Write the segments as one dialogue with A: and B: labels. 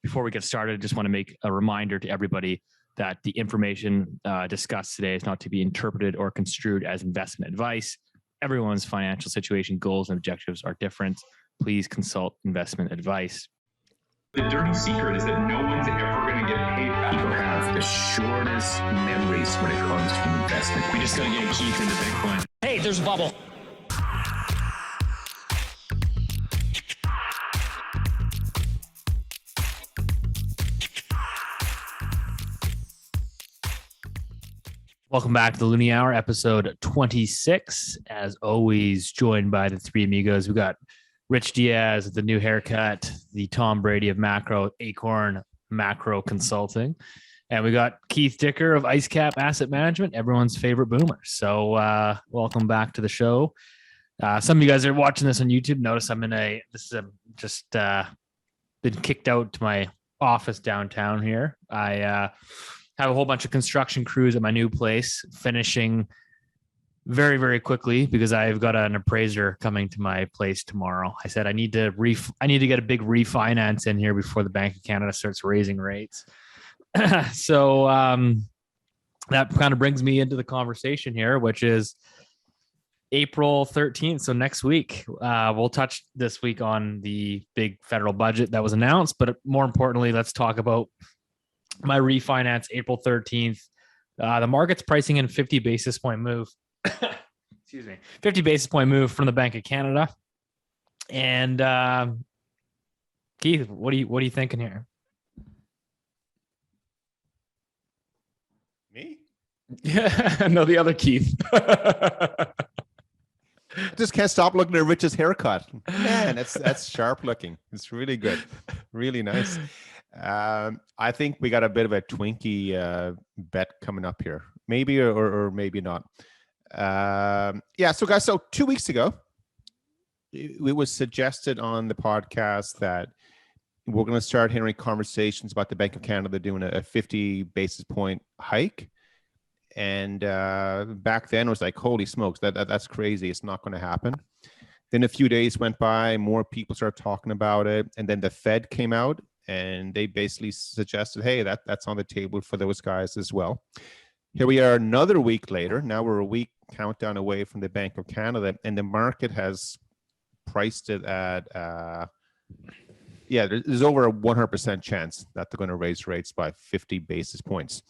A: Before we get started, I just want to make a reminder to everybody that the information discussed today is not to be interpreted or construed as investment advice. Everyone's financial situation, goals, and objectives are different. Please consult investment advice.
B: The dirty secret is that no one's ever going to get paid back.
C: People have the shortest memories when it comes to investment.
D: We just got to get Keith into Bitcoin.
E: Hey, there's a bubble.
A: Welcome back to the Loonie Hour, episode 26. As always, joined by the three amigos. We got Rich Diaz, the new haircut, the Tom Brady of macro, Acorn Macro Consulting. And we got Keith Dicker of IceCap Asset Management, everyone's favorite boomer. So welcome back to the show. Some of you guys are watching this on YouTube. Notice I'm in just been kicked out to my office downtown here. I have a whole bunch of construction crews at my new place finishing very, very quickly because I've got an appraiser coming to my place tomorrow. I said I need to get a big refinance in here before the Bank of Canada starts raising rates. So that kind of brings me into the conversation here, which is April 13th. So next week, we'll touch this week on the big federal budget that was announced, but more importantly, let's talk about my refinance April 13th. The market's pricing in 50 basis point move. Excuse me. 50 basis point move from the Bank of Canada. And Keith, what are you thinking here?
F: Me?
D: Yeah, no, the other Keith.
F: I just can't stop looking at Rich's haircut. Man, that's sharp looking. It's really good. Really nice. I think we got a bit of a Twinkie bet coming up here. Maybe or maybe not. So guys, so 2 weeks ago, it was suggested on the podcast that we're going to start hearing conversations about the Bank of Canada doing a 50 basis point hike. And back then it was like, holy smokes, that's crazy. It's not going to happen. Then a few days went by, more people started talking about it. And then the Fed came out and they basically suggested, hey, that's on the table for those guys as well. Here we are another week later. Now we're a week countdown away from the Bank of Canada, and the market has priced it at, there's over a 100% chance that they're going to raise rates by 50 basis points.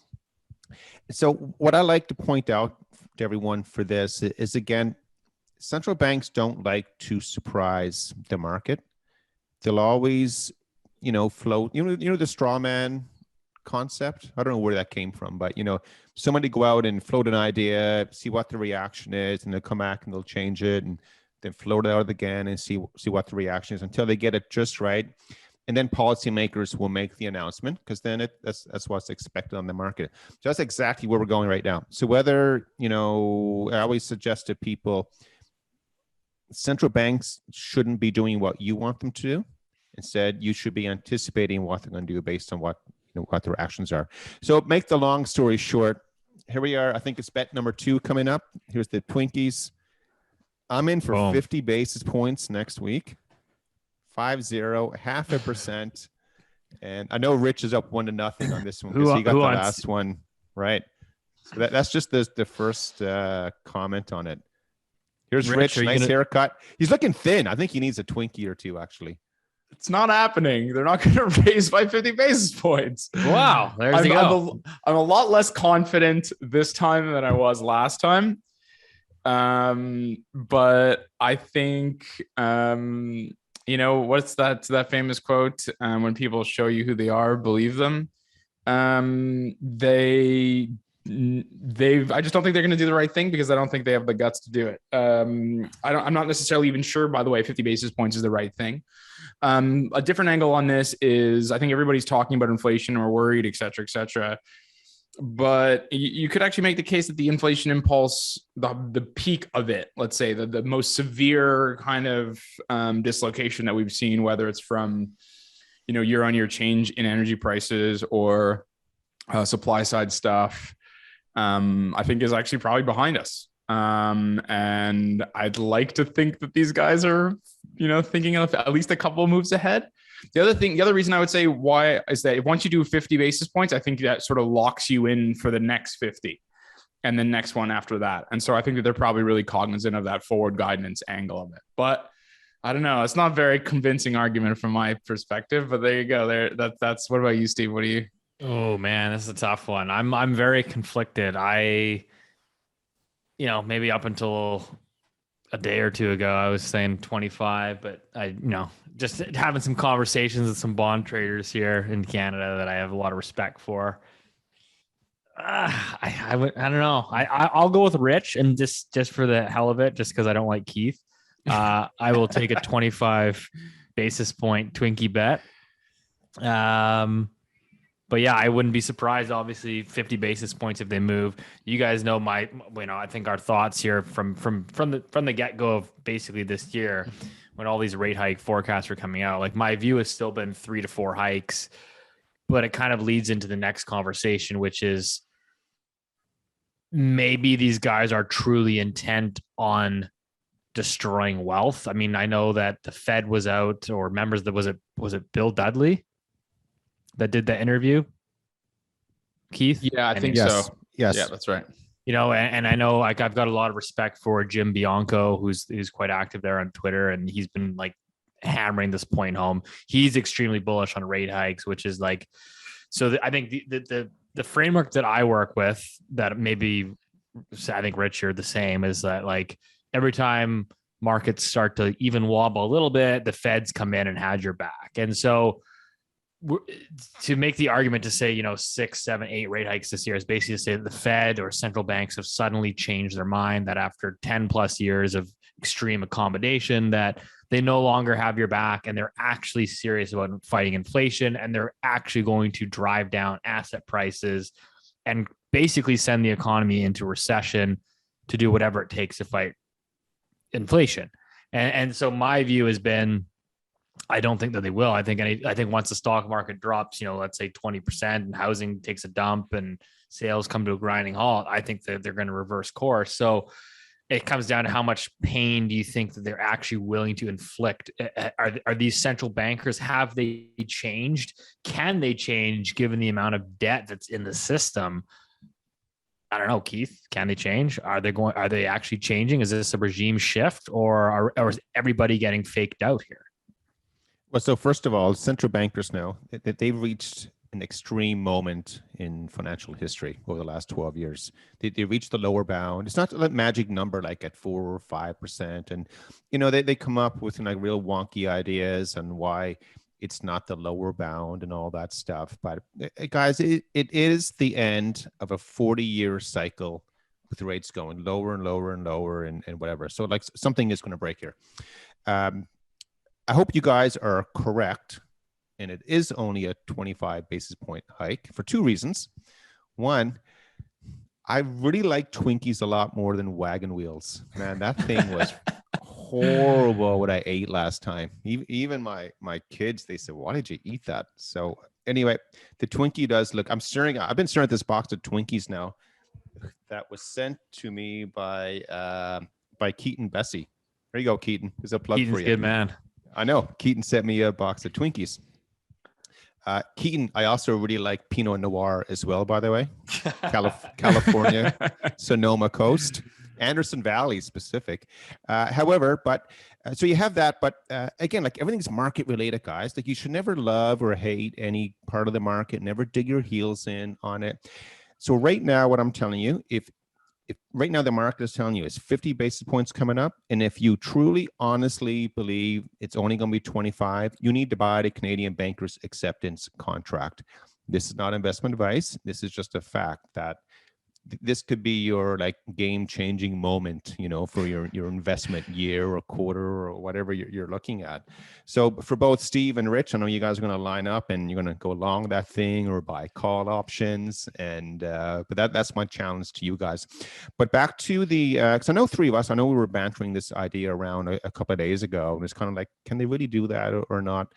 F: So what I like to point out to everyone for this is, again, central banks don't like to surprise the market. They'll always float, the straw man concept. I don't know where that came from, but somebody go out and float an idea, see what the reaction is, and they'll come back and they'll change it and then float it out again and see what the reaction is until they get it just right. And then policymakers will make the announcement because then that's what's expected on the market. So that's exactly where we're going right now. So whether, I always suggest to people, central banks shouldn't be doing what you want them to do. Instead, you should be anticipating what they're going to do based on what their actions are. So make the long story short, here we are. I think it's bet number 2 coming up. Here's the Twinkies. I'm in for 50 basis points next week. 50, 0.5%. And I know Rich is up 1-0 on this one because he got the last one right. So that's just the first comment on it. Here's Rich, nice haircut. He's looking thin. I think he needs a Twinkie or two, actually.
D: It's not happening. They're not going to raise by 50 basis points.
A: Wow. There's
D: I'm a lot less confident this time than I was last time. But I think, what's that famous quote? When people show you who they are, believe them. I just don't think they're going to do the right thing because I don't think they have the guts to do it. I'm not necessarily even sure, by the way, 50 basis points is the right thing. A different angle on this is I think everybody's talking about inflation or worried, et cetera, but you could actually make the case that the inflation impulse, the peak of it, let's say the most severe kind of dislocation that we've seen, whether it's from, year-on-year change in energy prices or supply side stuff, I think is actually probably behind us. And I'd like to think that these guys are, thinking of at least a couple of moves ahead. The other reason I would say why is that once you do 50 basis points, I think that sort of locks you in for the next 50 and the next one after that. And so I think that they're probably really cognizant of that forward guidance angle of it. But I don't know. It's not a very convincing argument from my perspective, but there you go. That's what about you, Steve? What do you?
A: Oh man, this is a tough one. I'm very conflicted. Maybe up until a day or two ago, I was saying 25, but just having some conversations with some bond traders here in Canada that I have a lot of respect for. I don't know. I'll go with Rich, and just for the hell of it, just because I don't like Keith, I will take a 25 basis point Twinkie bet. But yeah, I wouldn't be surprised. Obviously, 50 basis points if they move. You guys know I think our thoughts here from the get go of basically this year, when all these rate hike forecasts were coming out. Like, my view has still been 3 to 4 hikes, but it kind of leads into the next conversation, which is maybe these guys are truly intent on destroying wealth. I mean, I know that the Fed was out, or members that was it Bill Dudley that did the interview, Keith?
D: Yeah, I think
F: yes.
D: so.
F: Yes.
D: Yeah, that's right.
A: And I know, like, I've got a lot of respect for Jim Bianco, who's quite active there on Twitter, and he's been like hammering this point home. He's extremely bullish on rate hikes, which is like, so I think the framework that I work with, that maybe I think Rich, you're the same, is that like every time markets start to even wobble a little bit, the Feds come in and had your back. And so to make the argument to say, 6, 7, 8 rate hikes this year is basically to say that the Fed or central banks have suddenly changed their mind, that after 10 plus years of extreme accommodation, that they no longer have your back, and they're actually serious about fighting inflation, and they're actually going to drive down asset prices and basically send the economy into recession to do whatever it takes to fight inflation. And so my view has been, I don't think that they will. I think once the stock market drops, let's say 20%, and housing takes a dump and sales come to a grinding halt, I think that they're going to reverse course. So it comes down to how much pain do you think that they're actually willing to inflict? Are these central bankers, have they changed? Can they change given the amount of debt that's in the system? I don't know, Keith, can they change? Are they actually changing? Is this a regime shift, or is everybody getting faked out here?
F: Well, so first of all, central bankers know that they've reached an extreme moment in financial history over the last 12 years. They reached the lower bound. It's not a magic number like at 4 or 5%. And, they come up with like real wonky ideas on why it's not the lower bound and all that stuff. But guys, it is the end of a 40-year cycle with rates going lower and lower and lower and whatever. So like something is going to break here. I hope you guys are correct, and it is only a 25 basis point hike for 2 reasons. One, I really like Twinkies a lot more than wagon wheels. Man, that thing was horrible what I ate last time. Even my kids, they said, "Why did you eat that?" So anyway, the Twinkie does look, I've been staring at this box of Twinkies now that was sent to me by Keaton Bessie. There you go, Keaton. There's a plug
A: Keaton's
F: for you.
A: Good man.
F: I know. Keaton sent me a box of Twinkies. Keaton, I also really like Pinot Noir as well, by the way. California, Sonoma Coast, Anderson Valley specific. However, so you have that, but again, like everything's market related, guys. Like you should never love or hate any part of the market, never dig your heels in on it. So right now, what I'm telling you, if right now the market is telling you it's 50 basis points coming up, and if you truly, honestly believe it's only going to be 25, you need to buy the Canadian Bankers Acceptance Contract. This is not investment advice. This is just a fact that this could be your like game-changing moment, for your investment year or quarter or whatever you're looking at. So for both Steve and Rich, I know you guys are going to line up and you're going to go along that thing or buy call options. And but that's my challenge to you guys. But back to the because I know 3 of us, I know we were bantering this idea around a couple of days ago, and it's kind of like, can they really do that or not?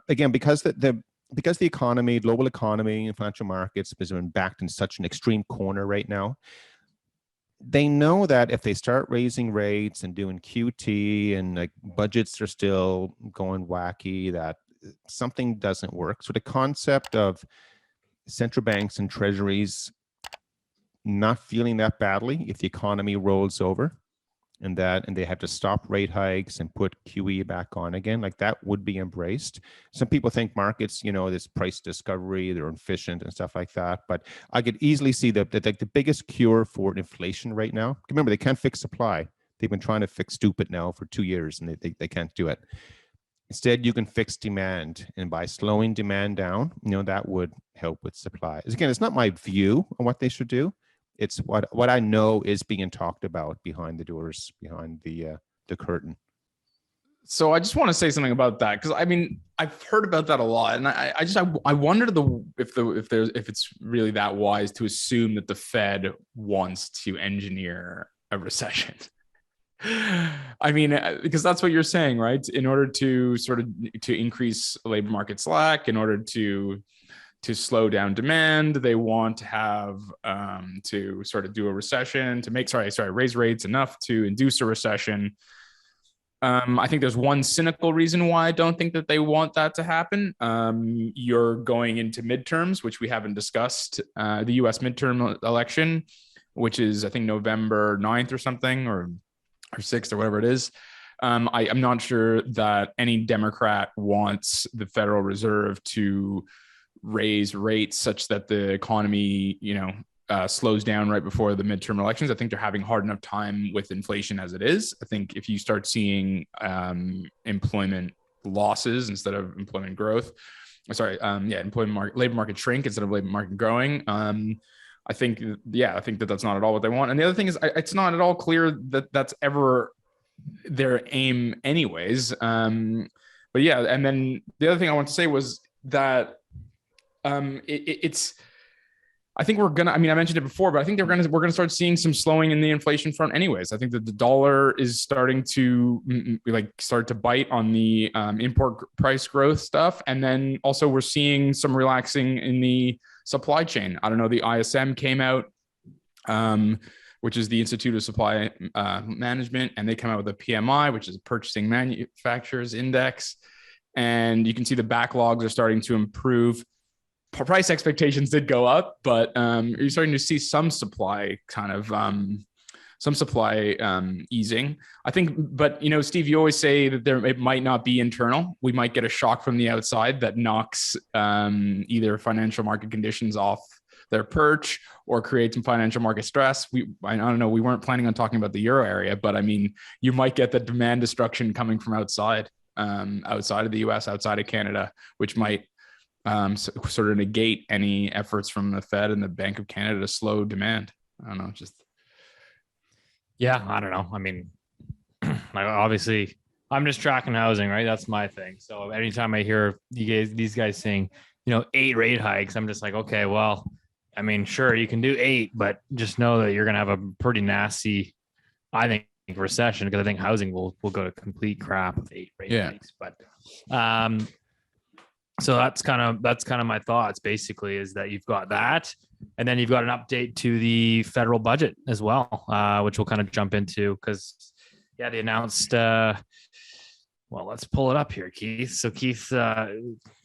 F: Again, because because the economy, global economy and financial markets has been backed in such an extreme corner right now, they know that if they start raising rates and doing QT and like budgets are still going wacky, that something doesn't work. So the concept of central banks and treasuries not feeling that badly if the economy rolls over and they have to stop rate hikes and put QE back on again, like that would be embraced. Some people think markets, this price discovery, they're efficient and stuff like that. But I could easily see that the biggest cure for inflation right now, remember, they can't fix supply. They've been trying to fix stupid now for 2 years and they can't do it. Instead, you can fix demand, and by slowing demand down, that would help with supply. Again, it's not my view on what they should do. It's what I know is being talked about behind the doors, behind the curtain.
D: So I just want to say something about that, because I've heard about that a lot, and I wonder if it's really that wise to assume that the Fed wants to engineer a recession. Because that's what you're saying, right? In order to to increase labor market slack, in order to slow down demand, they want to have to sort of do a recession to make raise rates enough to induce a recession. I think there's one cynical reason why I don't think that they want that to happen. You're going into midterms, which we haven't discussed. The U.S. midterm election, which is I think November 9th or something, or 6th or whatever it is. I'm not sure that any Democrat wants the Federal Reserve to raise rates such that the economy, slows down right before the midterm elections. I think they're having hard enough time with inflation as it is. I think if you start seeing employment losses instead of employment growth, labor market shrink instead of labor market growing, I think that that's not at all what they want. And the other thing is, it's not at all clear that that's ever their aim anyways. And then the other thing I want to say was that I think we're gonna. I mentioned it before, but I think we're gonna start seeing some slowing in the inflation front, anyways. I think that the dollar is starting to start to bite on the import price growth stuff, and then also we're seeing some relaxing in the supply chain. I don't know. The ISM came out, which is the Institute of Supply Management, and they come out with a PMI, which is a Purchasing Manufacturers Index, and you can see the backlogs are starting to improve. Price expectations did go up, but you're starting to see some supply easing. I think, but Steve, you always say that it might not be internal. We might get a shock from the outside that knocks either financial market conditions off their perch or create some financial market stress. I don't know. We weren't planning on talking about the euro area, but you might get the demand destruction coming from outside of the US, outside of Canada, which might sort of negate any efforts from the Fed and the Bank of Canada to slow demand. I don't know.
A: I don't know. Obviously, I'm just tracking housing, right? That's my thing. So anytime I hear these guys saying, 8 rate hikes, I'm just like, okay, well, sure, you can do 8, but just know that you're going to have a pretty nasty, I think, recession, because I think housing will go to complete crap with 8 rate hikes. But so that's kind of my thoughts, basically, is that you've got that, and then you've got an update to the federal budget as well, which we'll kind of jump into, because they announced let's pull it up here, Keith. So Keith,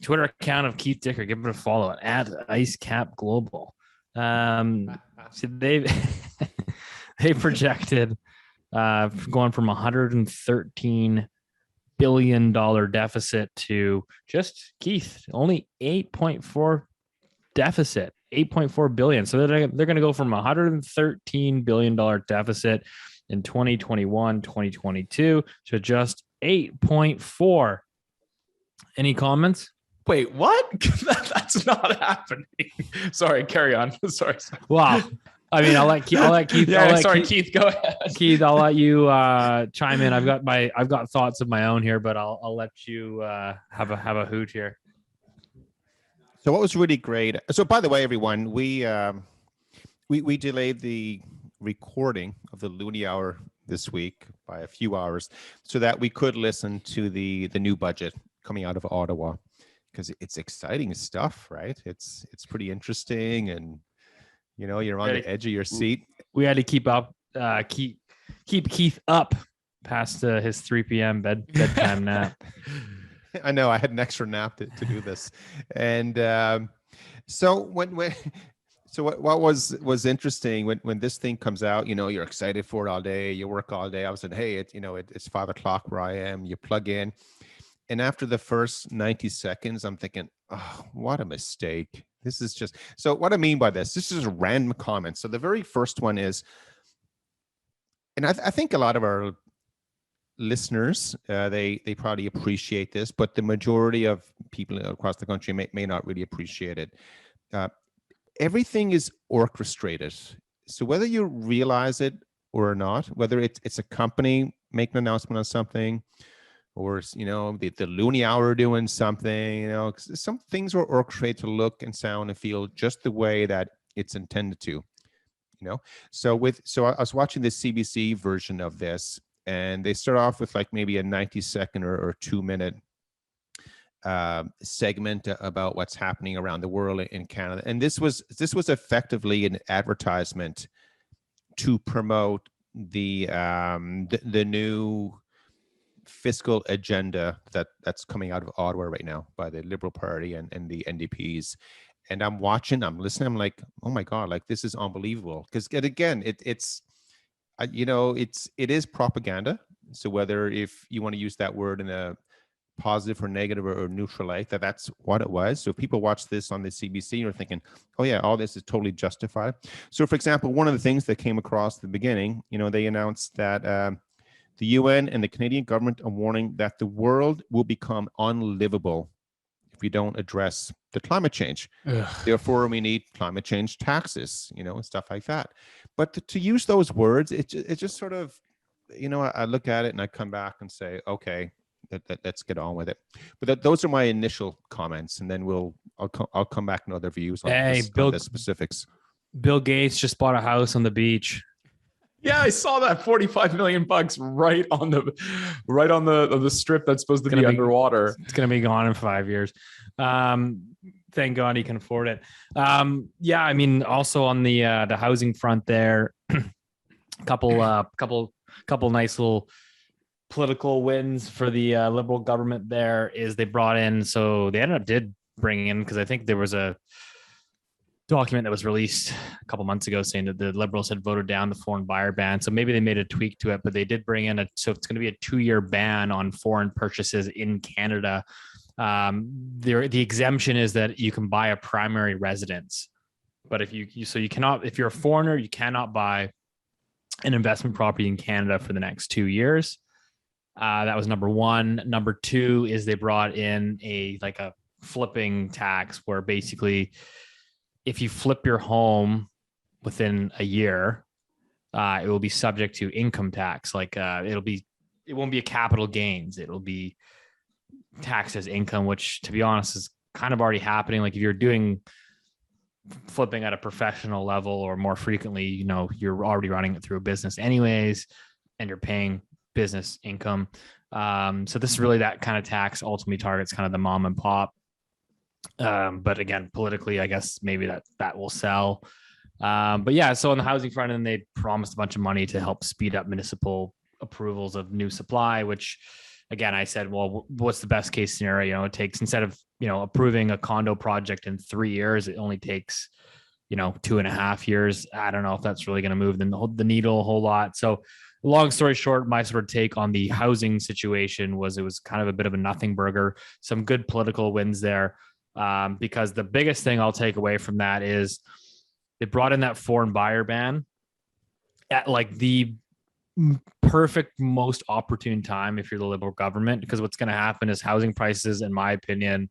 A: Twitter account of Keith Dicker, give it a follow at IceCap Global. So they projected going from $113 billion deficit to just, Keith, only 8.4 deficit, 8.4 billion. So they're going to go from $113 billion deficit in 2021, 2022 to just 8.4. Any comments?
D: Wait, what? That's not happening. Sorry, carry on. Sorry.
A: Wow. I'll let Keith.
D: Keith, go ahead.
A: Keith, I'll let you chime in. I've got thoughts of my own here, but I'll let you have a hoot here.
F: So what was really great. So by the way, everyone, we delayed the recording of the Loonie Hour this week by a few hours so that we could listen to the new budget coming out of Ottawa, because it's exciting stuff, right? It's pretty interesting, and you're on the edge of your seat.
A: We had to keep Keith up past his 3 p.m. bedtime nap.
F: I know I had an extra nap to do this. And so what was interesting when this thing comes out, you're excited for it all day, you work all day. I was saying, hey, it's 5 o'clock where I am, you plug in. And after the first 90 seconds, I'm thinking, oh, what a mistake. This is just, so what I mean by this is a random comment. So the very first one is, and I think a lot of our listeners, they probably appreciate this, but the majority of people across the country may not really appreciate it. Everything is orchestrated. So whether you realize it or not, whether it's a company making an announcement on something, or the Loonie Hour doing something, some things are orchestrated to look and sound and feel just the way that it's intended to. So I was watching the CBC version of this, and they start off with like maybe a 90-second or 2-minute segment about what's happening around the world in Canada, and this was effectively an advertisement to promote the new fiscal agenda that's coming out of Ottawa right now by the Liberal Party and the NDPs. And I'm watching, I'm listening, I'm like, oh my God, like this is unbelievable. Because again, it is propaganda. So whether if you want to use that word in a positive or negative or neutral light, that's what it was. So if people watch this on the CBC, you're thinking, oh yeah, all this is totally justified. So for example, one of the things that came across at the beginning, they announced that the UN and the Canadian government are warning that the world will become unlivable if we don't address the climate change. Ugh. Therefore, we need climate change taxes, and stuff like that. But to use those words, it just sort of, I look at it and I come back and say, okay, let's get on with it. But those are my initial comments, and then I'll come back and other views on the specifics.
A: Bill Gates just bought a house on the beach.
D: Yeah, I saw that $45 million right on the strip that's supposed to be underwater.
A: It's going to be gone in 5 years. Thank God he can afford it. Yeah, I mean, also on the housing front there, couple nice little political wins for the Liberal government. There is they brought in, so they did bring in, because I think there was a document that was released a couple months ago saying that the Liberals had voted down the foreign buyer ban. So maybe they made a tweak to it, but they did bring in so it's going to be a 2-year ban on foreign purchases in Canada. The exemption is that you can buy a primary residence, but if you cannot, if you're a foreigner, you cannot buy an investment property in Canada for the next 2 years. That was number one. Number two is they brought in a flipping tax, where basically if you flip your home within a year, it will be subject to income tax. It won't be a capital gains. It'll be taxed as income, which, to be honest, is kind of already happening. Like if you're doing flipping at a professional level or more frequently, you're already running it through a business anyways, and you're paying business income. So this is really that kind of tax ultimately targets kind of the mom and pop. But again, politically, I guess maybe that will sell. But yeah, so on the housing front, and they promised a bunch of money to help speed up municipal approvals of new supply, which again, I said, well, what's the best case scenario? It takes, instead of, approving a condo project in 3 years, it only takes, 2.5 years. I don't know if that's really going to move the needle a whole lot. So long story short, my sort of take on the housing situation was it was kind of a bit of a nothing burger. Some good political wins there. Because the biggest thing I'll take away from that is they brought in that foreign buyer ban at the perfect, most opportune time if you're the Liberal government, because what's going to happen is housing prices, in my opinion,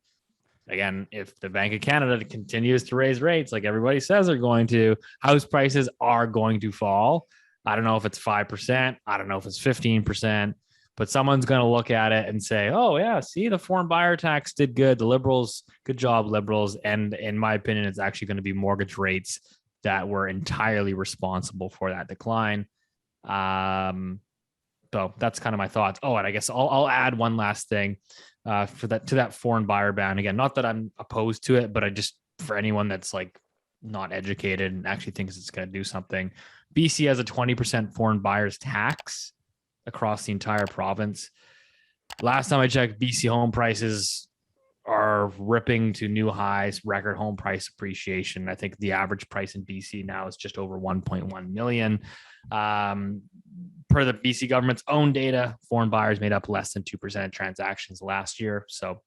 A: again, if the Bank of Canada continues to raise rates like everybody says they're going to, house prices are going to fall. I don't know if it's 5%. I don't know if it's 15%. But someone's going to look at it and say, oh, yeah, see, the foreign buyer tax did good. The Liberals, good job, Liberals. And in my opinion, it's actually going to be mortgage rates that were entirely responsible for that decline. So that's kind of my thoughts. Oh, and I guess I'll add one last thing to that foreign buyer ban. Again, not that I'm opposed to it, but I just, for anyone that's not educated and actually thinks it's going to do something, BC has a 20% foreign buyers tax across the entire province. Last time I checked, BC home prices are ripping to new highs, record home price appreciation. I think the average price in BC now is just over 1.1 million. Per the BC government's own data, foreign buyers made up less than 2% of transactions last year. So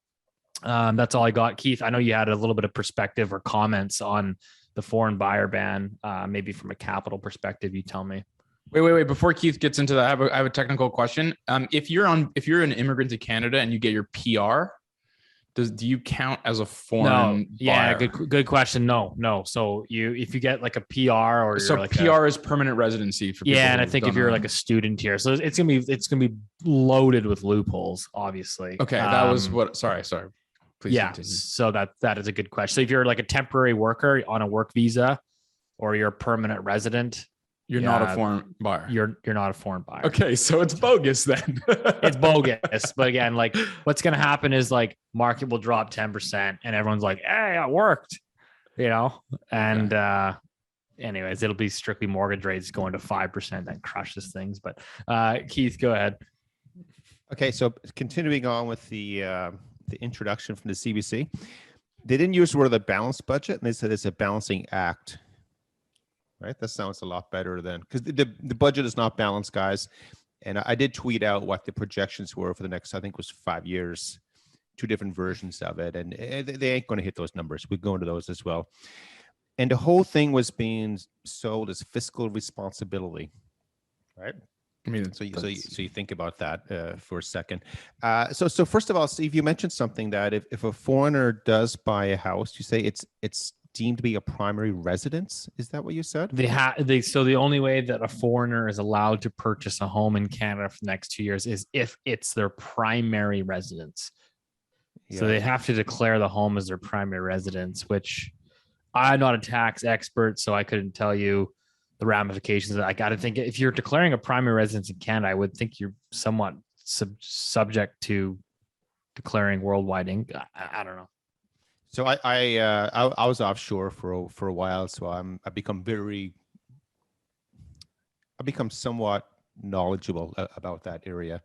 A: that's all I got. Keith, I know you had a little bit of perspective or comments on the foreign buyer ban, maybe from a capital perspective. You tell me.
D: Wait. Before Keith gets into that, I have a technical question. If you're an immigrant to Canada and you get your PR, do you count as a foreign buyer?
A: Good question. No. So if you get like a PR or
D: so
A: like
D: PR is permanent residency for people.
A: Yeah, and I think if you're like a student here, so it's gonna be loaded with loopholes, obviously.
D: Okay, that was what. Sorry. Please
A: yeah,
D: continue.
A: So that is a good question. So if you're like a temporary worker on a work visa, or you're a permanent resident,
D: you're not a foreign buyer.
A: You're not a foreign buyer.
D: Okay, so it's bogus then.
A: It's bogus. But again, like what's going to happen is like market will drop 10% and everyone's like, hey, it worked, and anyways, it'll be strictly mortgage rates going to 5% that crushes things. But Keith, go ahead.
F: Okay, so continuing on with the introduction from the CBC, they didn't use the word of the balanced budget, and they said it's a balancing act. Right, that sounds a lot better than, because the budget is not balanced, guys. And I did tweet out what the projections were for the next, I think it was 5 years, 2 different versions of it, and they ain't going to hit those numbers. We go into those as well. And the whole thing was being sold as fiscal responsibility, right? I mean, so you think about that for a second. So first of all, Steve, you mentioned something that if a foreigner does buy a house, you say it's deemed to be a primary residence. Is that what you said?
A: So the only way that a foreigner is allowed to purchase a home in Canada for the next 2 years is if it's their primary residence. Yeah. So they have to declare the home as their primary residence, which I'm not a tax expert, so I couldn't tell you the ramifications. I got to think if you're declaring a primary residence in Canada, I would think you're somewhat subject to declaring worldwide income. I don't know.
F: So I was offshore for a while, so I've become somewhat knowledgeable about that area.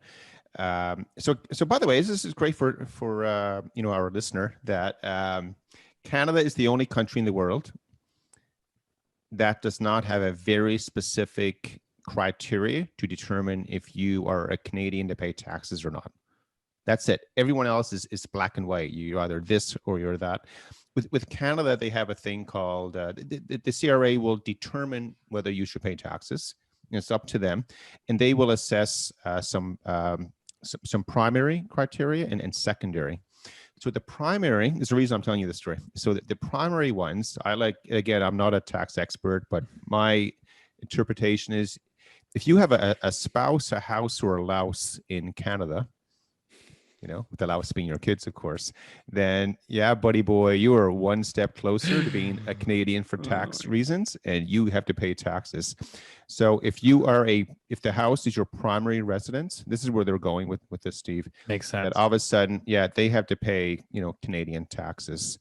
F: So by the way, this is great for our listener that Canada is the only country in the world that does not have a very specific criteria to determine if you are a Canadian to pay taxes or not. That's it. Everyone else is black and white. You're either this or you're that. With Canada, they have a thing called the CRA will determine whether you should pay taxes. It's up to them, and they will assess some primary criteria and secondary. So the primary is the reason I'm telling you this story. So the primary ones, again, I'm not a tax expert, but my interpretation is if you have a spouse, a house, or a louse in Canada, with the louse being your kids, of course, then yeah, buddy boy, you are one step closer to being a Canadian for tax reasons, and you have to pay taxes. So if the house is your primary residence, this is where they're going with this, Steve.
A: Makes sense.
F: That all of a sudden, yeah, they have to pay, Canadian taxes.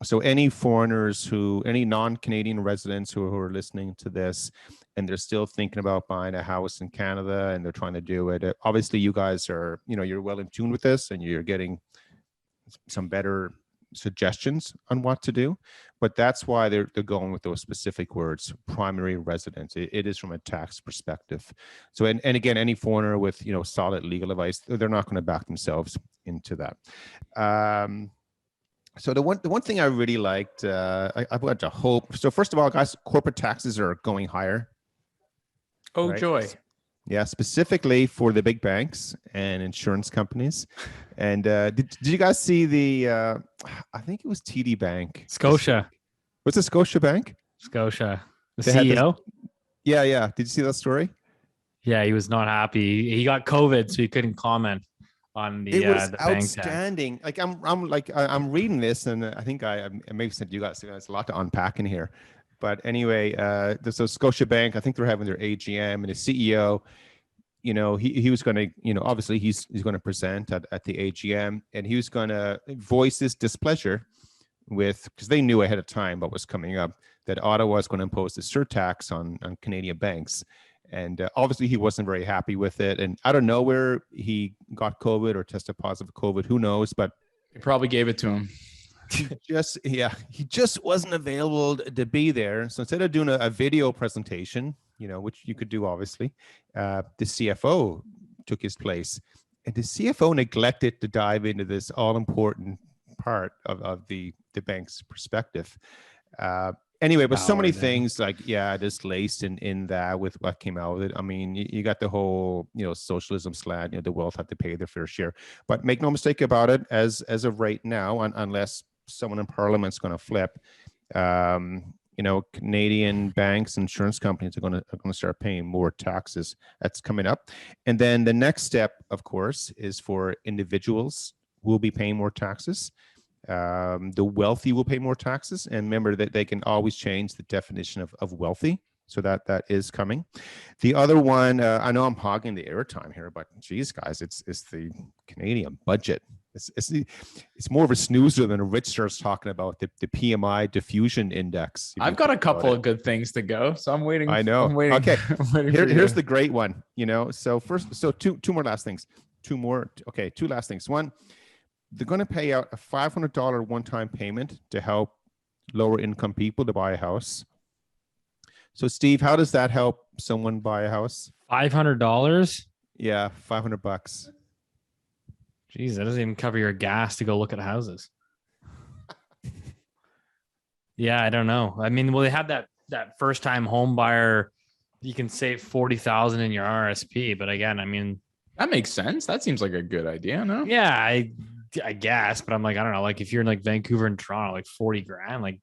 F: So any foreigners any non-Canadian residents who are listening to this and they're still thinking about buying a house in Canada and they're trying to do it, obviously you guys are, you're well in tune with this and you're getting some better suggestions on what to do, but that's why they're going with those specific words, primary residence. It is from a tax perspective. So, and again, any foreigner with, solid legal advice, they're not going to back themselves into that. So the one thing I really liked, I went to hope. So first of all, guys, corporate taxes are going higher.
D: Oh,
F: right?
D: Joy.
F: Yeah, specifically for the big banks and insurance companies. And did you guys see the, I think it was TD Bank.
A: Scotia.
F: Was it Scotia Bank?
A: Scotia. The
F: They
A: CEO?
F: Yeah. Did you see that story?
A: Yeah, he was not happy. He got COVID, so he couldn't comment on the
F: it was
A: the bank
F: outstanding. Like I'm reading this, and I think I maybe said you guys there's a lot to unpack in here. But anyway, so Scotia Bank, I think they're having their AGM, and the CEO, he was going to, obviously he's going to present at the AGM, and he was going to voice his displeasure because they knew ahead of time what was coming up, that Ottawa was going to impose the surtax on Canadian banks. And obviously he wasn't very happy with it. And I don't know where he got COVID or tested positive for COVID. Who knows? But
D: They probably gave it to him.
F: he just wasn't available to be there. So instead of doing a video presentation, which you could do, obviously, the CFO took his place. And the CFO neglected to dive into this all-important part of the bank's perspective. Anyway, but so many things just laced in that with what came out of it. I mean, you got the whole, socialism slant, the wealth have to pay their fair share. But make no mistake about it, as of right now, unless someone in Parliament's going to flip, Canadian banks, insurance companies are going to start paying more taxes. That's coming up. And then the next step, of course, is for individuals who will be paying more taxes. The wealthy will pay more taxes. And remember that they can always change the definition of wealthy. So that is coming. The other one, I know I'm hogging the airtime here, but geez, guys, it's the Canadian budget. It's more of a snoozer than Rich starts talking about the PMI diffusion index.
D: I've got a couple of good things to go, so I'm waiting.
F: I know.
D: I'm waiting,
F: okay,
D: I'm waiting
F: here's the great one. So two more last things. Two last things. One, they're going to pay out a $500 one-time payment to help lower income people to buy a house. So Steve, how does that help someone buy a house?
A: $500?
F: Yeah, $500.
A: Jeez, that doesn't even cover your gas to go look at houses. Yeah, I don't know. I mean, well, they had that first time home buyer, you can save $40,000 in your RSP, but again, I mean,
D: that makes sense. That seems like a good idea, no?
A: Yeah, I guess, but I'm like, I don't know, like if you're in like Vancouver and Toronto, like 40 grand, like.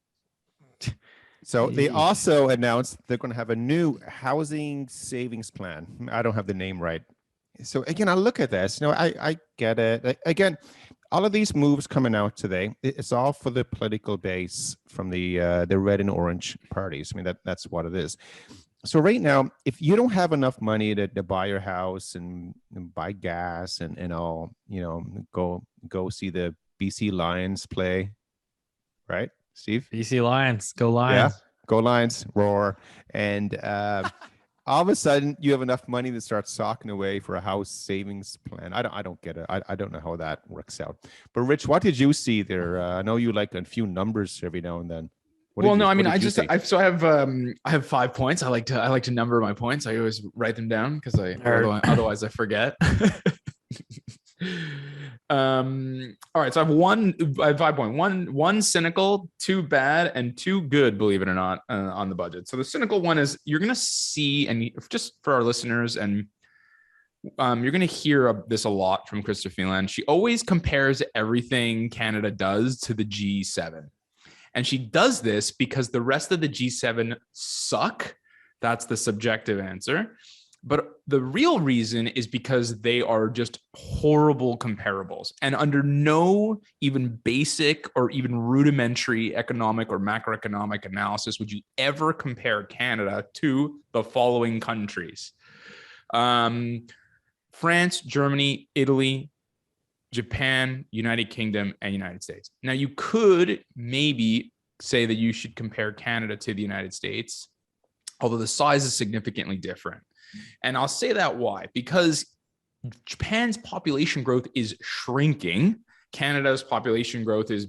F: So they also announced they're going to have a new housing savings plan. I don't have the name right. So again, I look at this, I get it. Again, all of these moves coming out today, it's all for the political base from the red and orange parties. I mean, that's what it is. So right now, if you don't have enough money to buy your house and buy gas and all, go see the BC Lions play, right, Steve?
A: BC Lions, go Lions.
F: Yeah, go Lions, roar. And all of a sudden, you have enough money to start socking away for a house savings plan. I don't get it. I don't know how that works out. But Rich, what did you see there? I know you like a few numbers every now and then. I have 5 points. I like to number my points. I always write them down because otherwise I forget. All right, so I have 5 points. One cynical, 2 bad, and 2 good, believe it or not, on the budget. So the cynical one is you're gonna see, and just for our listeners, and you're gonna hear this a lot from Krista Phelan. She always compares everything Canada does to the G7. And she does this because the rest of the G7 suck. That's the subjective answer. But the real reason is because they are just horrible comparables. And under no even basic or even rudimentary economic or macroeconomic analysis would you ever compare Canada to the following countries: France, Germany, Italy, Japan, United Kingdom, and United States. Now, you could maybe say that you should compare Canada to the United States, although the size is significantly different. And I'll say that why? Because Japan's population growth is shrinking. Canada's population growth is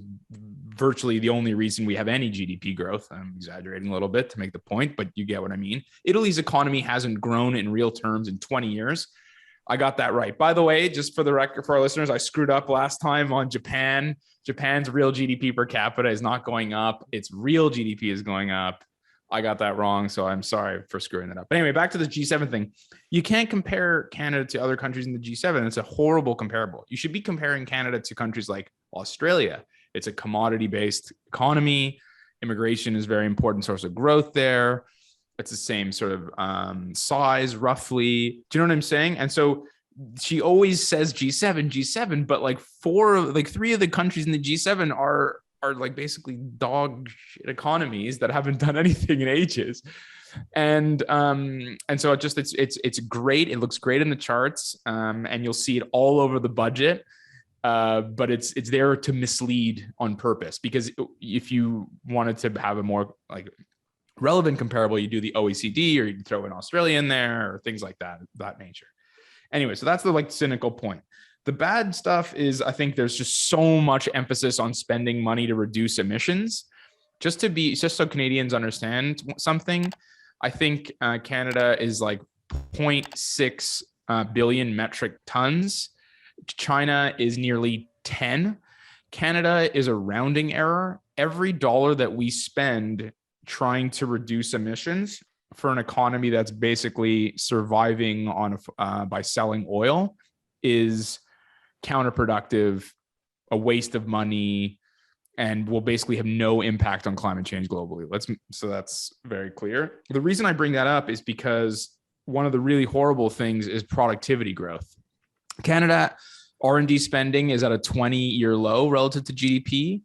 F: virtually the only reason we have any GDP growth. I'm exaggerating a little bit to make the point, but you get what I mean. Italy's economy hasn't grown in real terms in 20 years. I got that right. By the way, just for the record, for our listeners, I screwed up last time on Japan. Japan's real GDP per capita is not going up. Its real GDP is going up. I got that wrong, so I'm sorry for screwing that up. But anyway, back to the G7 thing. You can't compare Canada to other countries in the G7. It's a horrible comparable. You should be comparing Canada to countries like Australia. It's a commodity-based economy. Immigration is a very important source of growth there. It's the same sort of size, roughly. Do you know what I'm saying? And so she always says G7, but like 3 of the countries in the G7 are like basically dog shit economies that haven't done anything in ages. And so it's great. It looks great in the charts, and you'll see it all over the budget. But it's there to mislead on purpose, because if you wanted to have a more like
D: relevant comparable, you do the OECD, or you throw in Australia in there, or things like that nature. Anyway, so that's the like cynical point. The bad stuff is, I think there's just so much emphasis on spending money to reduce emissions. Just so Canadians understand something, I think Canada is like 0.6 billion metric tons. China is nearly 10. Canada is a rounding error. Every dollar that we spend trying to reduce emissions for an economy that's basically surviving on by selling oil is counterproductive, a waste of money, and will basically have no impact on climate change globally. So that's very clear. The reason I bring that up is because one of the really horrible things is productivity growth. Canada R&D spending is at a 20-year low relative to GDP.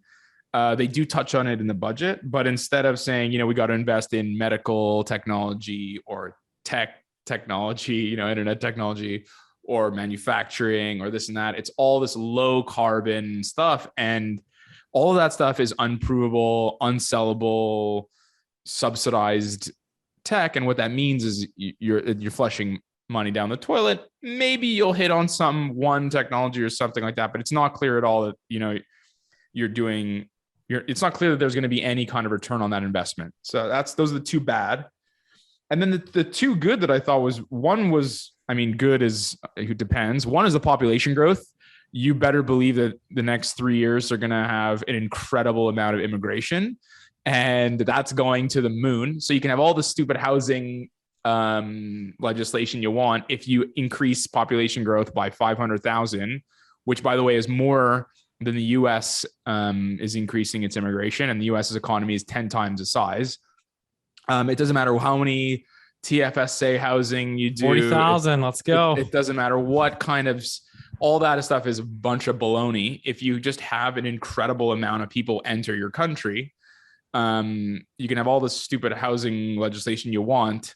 D: They do touch on it in the budget, but instead of saying, we got to invest in medical technology or technology, internet technology, or manufacturing or this and that, it's all this low carbon stuff. And all of that stuff is unprovable, unsellable, subsidized tech. And what that means is you're flushing money down the toilet. Maybe you'll hit on one technology or something like that, but it's not clear at all that, it's not clear that there's going to be any kind of return on that investment. So those are the two bad. And then the two good that I thought good is, it depends. One is the population growth. You better believe that the next 3 years are going to have an incredible amount of immigration, and that's going to the moon. So you can have all the stupid housing legislation you want. If you increase population growth by 500,000, which by the way is more than the US is increasing its immigration, and the US's economy is 10 times the size. It doesn't matter how many TFSA housing you do.
A: 40,000. Let's go.
D: It doesn't matter what kind of, all that stuff is a bunch of baloney. If you just have an incredible amount of people enter your country, you can have all the stupid housing legislation you want.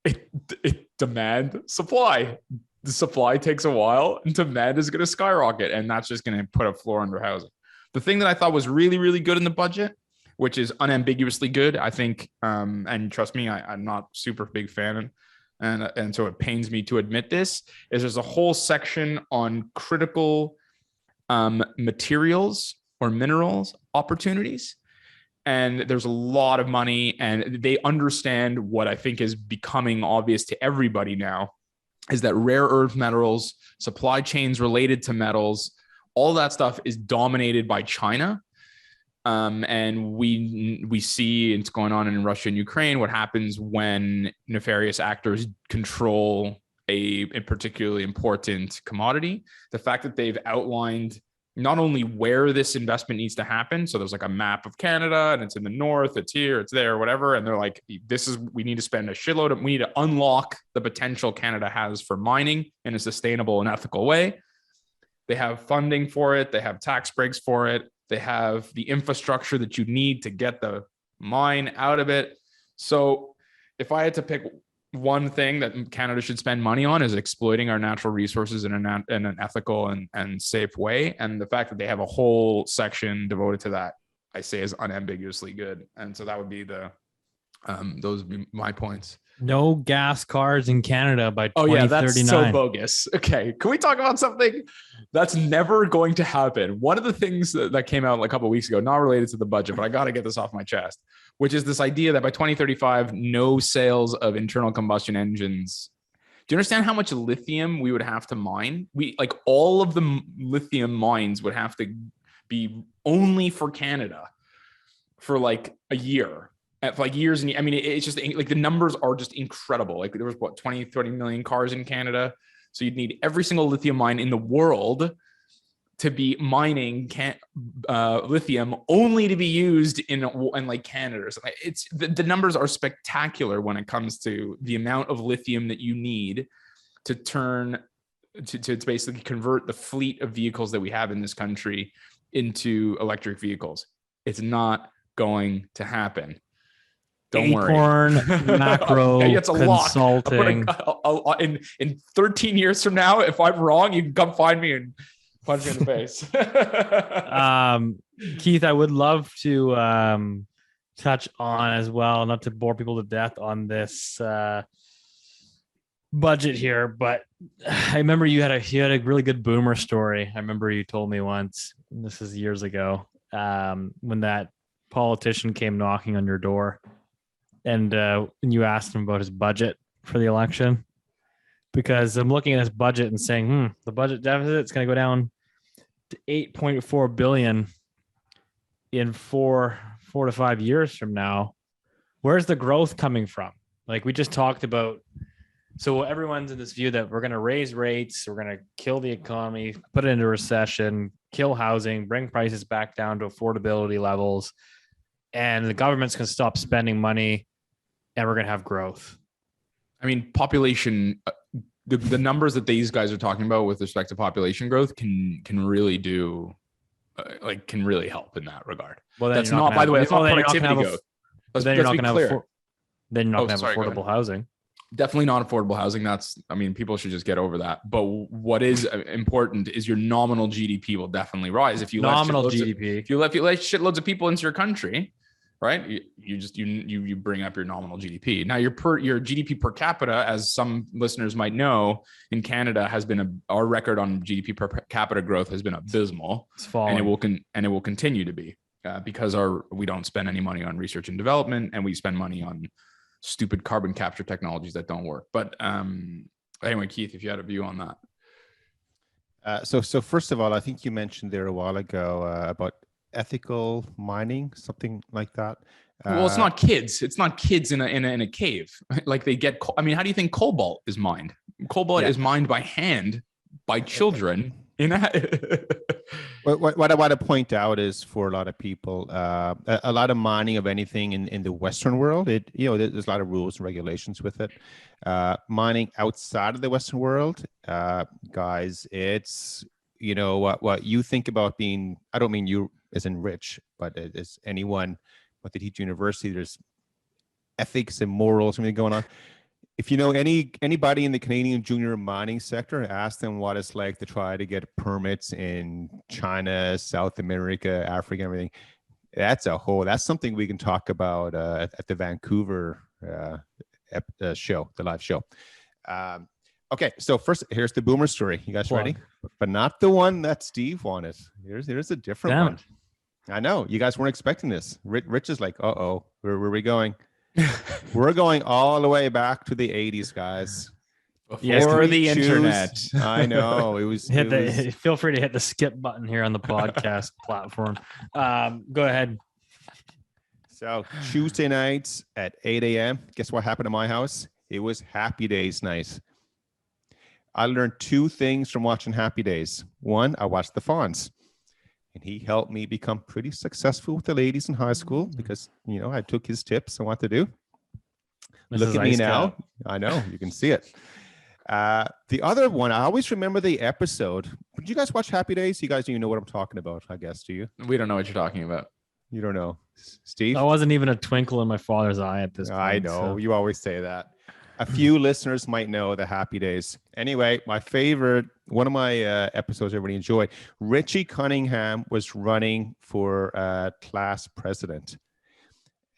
D: It demand supply. The supply takes a while, and demand is going to skyrocket, and that's just going to put a floor under housing. The thing that I thought was really, really good in the budget, which is unambiguously good, I think, and trust me, I'm not super big fan, and so it pains me to admit this, is there's a whole section on critical materials or minerals opportunities. And there's a lot of money, and they understand what I think is becoming obvious to everybody now, is that rare earth metals, supply chains related to metals, all that stuff is dominated by China. And we see it's going on in Russia and Ukraine, what happens when nefarious actors control a particularly important commodity. The fact that they've outlined not only where this investment needs to happen. So there's like a map of Canada, and it's in the north, it's here, it's there, whatever. And they're like, we need to spend a shitload we need to unlock the potential Canada has for mining in a sustainable and ethical way. They have funding for it. They have tax breaks for it. They have the infrastructure that you need to get the mine out of it. So if I had to pick one thing that Canada should spend money on, is exploiting our natural resources in an ethical and safe way. And the fact that they have a whole section devoted to that, I say, is unambiguously good. And so that would be those would be my points.
A: No gas cars in Canada by 2039.
D: Oh yeah, that's so bogus. Okay, can we talk about something that's never going to happen? One of the things that came out a couple of weeks ago, not related to the budget, but I got to get this off my chest, which is this idea that by 2035, no sales of internal combustion engines. Do you understand how much lithium we would have to mine? All of the lithium mines would have to be only for Canada for like a year. For like years. And I mean, it's just like the numbers are just incredible. Like there was 20, 30 million cars in Canada. So you'd need every single lithium mine in the world to be mining lithium only to be used in like Canada. So it's the numbers are spectacular when it comes to the amount of lithium that you need to to basically convert the fleet of vehicles that we have in this country into electric vehicles. It's not going to happen. Don't
A: Acorn
D: worry.
A: Macro
D: it's a
A: Consulting.
D: In 13 years from now, if I'm wrong, you can come find me and punch me in the face.
A: Keith, I would love to touch on as well, not to bore people to death on this budget here, but I remember you had a really good boomer story. I remember you told me once, this is years ago, when that politician came knocking on your door and you asked him about his budget for the election, because I'm looking at his budget and saying, the budget deficit is going to go down to 8.4 billion in four to 5 years from now. Where's the growth coming from? Like we just talked about. So everyone's in this view that we're going to raise rates, we're going to kill the economy, put it into recession, kill housing, bring prices back down to affordability levels, and the government's going to stop spending money, and we're going to have growth.
D: I mean, population, the numbers that these guys are talking about with respect to population growth can really do, can really help in that regard.
A: Well,
D: that's not, by the way, that's not productivity growth.
A: Then you're not going to have
D: sorry,
A: affordable housing.
D: Definitely not affordable housing. People should just get over that. But what is important is your nominal GDP will definitely rise if you let shitloads of people into your country, right? You bring up your nominal GDP. Now your GDP per capita, as some listeners might know, in Canada has been our record on GDP per capita growth has been abysmal.
A: It's falling,
D: and it will continue to be because we don't spend any money on research and development, and we spend money on stupid carbon capture technologies that don't work. But anyway, Keith, if you had a view on that.
F: So first of all, I think you mentioned there a while ago about ethical mining, something like that.
D: Well, it's not kids. It's not kids in a cave. Like they get. I mean, how do you think cobalt is mined? Cobalt is mined by hand by children.
F: What I want to point out is, for a lot of people, a lot of mining of anything in the Western world, there's a lot of rules and regulations with it. Mining outside of the Western world, guys, it's what you think about being. I don't mean you as in rich, but as anyone at the teach university, there's ethics and morals and everything going on. If you know anybody in the Canadian junior mining sector, ask them what it's like to try to get permits in China, South America, Africa, and everything. That's something we can talk about at the Vancouver show, the live show. Okay, so first, here's the boomer story. You guys ready? But not the one that Steve wanted. Here's a different one. I know you guys weren't expecting this. Rich is like, where are we going? We're going all the way back to the 80s, guys.
D: Before the internet.
F: I know.
A: Feel free to hit the skip button here on the podcast platform. Go ahead.
F: So Tuesday nights at 8 a.m. Guess what happened to my house? It was Happy Days night. I learned two things from watching Happy Days. One, I watched the Fonz. And he helped me become pretty successful with the ladies in high school because, I took his tips on what to do. Look at me now. I know. You can see it. The other one, I always remember the episode. Did you guys watch Happy Days? You guys don't even know what I'm talking about, I guess. Do you?
D: We don't know what you're talking about.
F: You don't know. Steve?
A: I wasn't even a twinkle in my father's eye at this point.
F: I know. So. You always say that. A few listeners might know the Happy Days. Anyway, my favorite, one of my episodes I really enjoyed, Richie Cunningham was running for class president.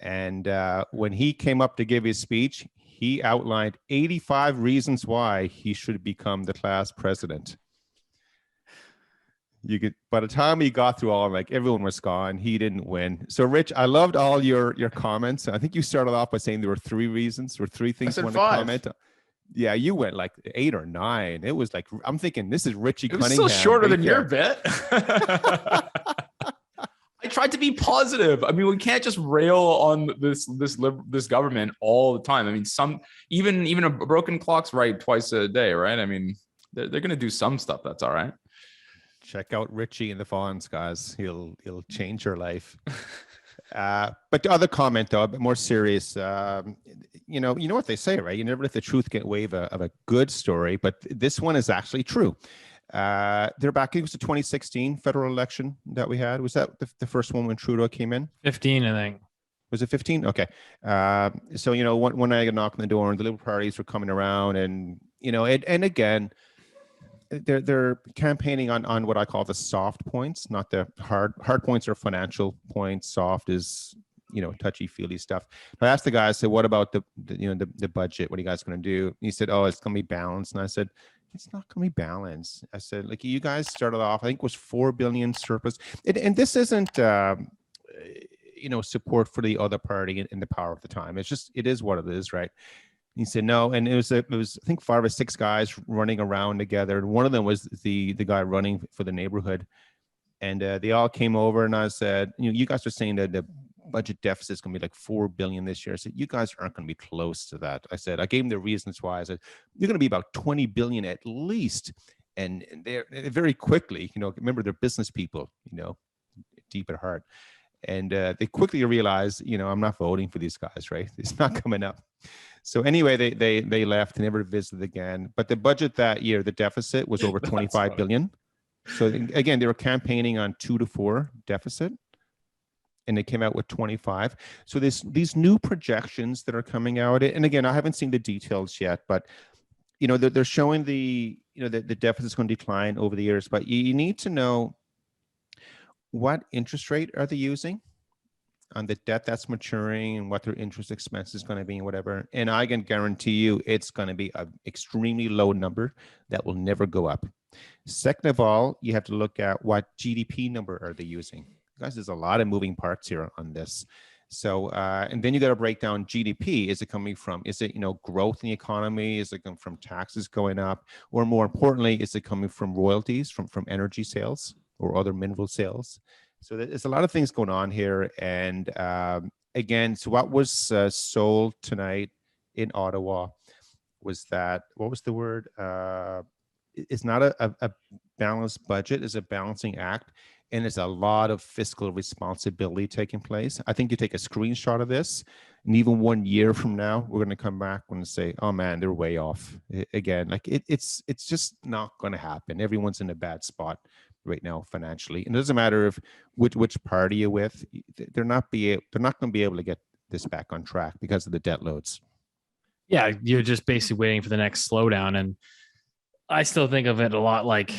F: And when he came up to give his speech, he outlined 85 reasons why he should become the class president. By the time he got through all, everyone was gone. He didn't win. So, Rich, I loved all your comments. I think you started off by saying there were three reasons or three things you want to comment. Yeah, you went 8 or 9. It was I'm thinking this is Richie Cunningham.
D: It was still shorter than your bit. I tried to be positive. I mean, we can't just rail on this government all the time. I mean, even a broken clock's right twice a day, right? I mean, they're going to do some stuff. That's all right.
F: Check out Richie and the Fonz, guys. He'll change your life. But the other comment, though, a bit more serious. You know what they say, right? You never let the truth get away of a good story. But this one is actually true. They're back. It was the 2016 federal election that we had. Was that the first one when Trudeau came in?
A: 15, I think.
F: Was it 15? Okay. So one night I got knocked on the door, and the Liberal parties were coming around, and and again. They're campaigning on what I call the soft points, not the hard points are financial points. Soft is, touchy feely stuff. I asked the guy, I said, what about the budget? What are you guys going to do? He said, oh, it's going to be balanced. And I said, it's not going to be balanced. I said, like, you guys started off, I think it was 4 billion surplus. And this isn't, support for the other party in the power of the time. It is what it is, right? He said no, and it was I think 5 or 6 guys running around together. And one of them was the guy running for the neighborhood, and they all came over. And I said, you guys are saying that the budget deficit is going to be like 4 billion this year. I said, you guys aren't going to be close to that. I said, I gave them the reasons why. I said, you're going to be about 20 billion at least, and they're very quickly, remember they're business people, deep at heart. And they quickly realized, I'm not voting for these guys, right? It's not coming up. So anyway, they left and never visited again. But the budget that year, the deficit was over 25 billion. So again, they were campaigning on 2 to 4 deficit, and they came out with 25. So these new projections that are coming out, and again, I haven't seen the details yet, but they're showing the deficit is going to decline over the years. But you need to know what interest rate are they using on the debt that's maturing and what their interest expense is going to be and whatever. And I can guarantee you it's going to be an extremely low number that will never go up. Second of all, you have to look at what GDP number are they using. Guys, there's a lot of moving parts here on this. So, and then you got to break down GDP. Is it coming from, is it, growth in the economy? Is it coming from taxes going up? Or more importantly, is it coming from royalties, from energy sales or other mineral sales? So there's a lot of things going on here. And again, so what was sold tonight in Ottawa was that, what was the word? It's not a balanced budget, it's a balancing act. And there's a lot of fiscal responsibility taking place. I think you take a screenshot of this, and even 1 year from now, we're going to come back and say, oh man, they're way off. Again, like it's just not going to happen. Everyone's in a bad spot right now financially. And it doesn't matter if which party you're with, they're not going to be able to get this back on track because of the debt loads.
A: Yeah, you're just basically waiting for the next slowdown. And I still think of it a lot like,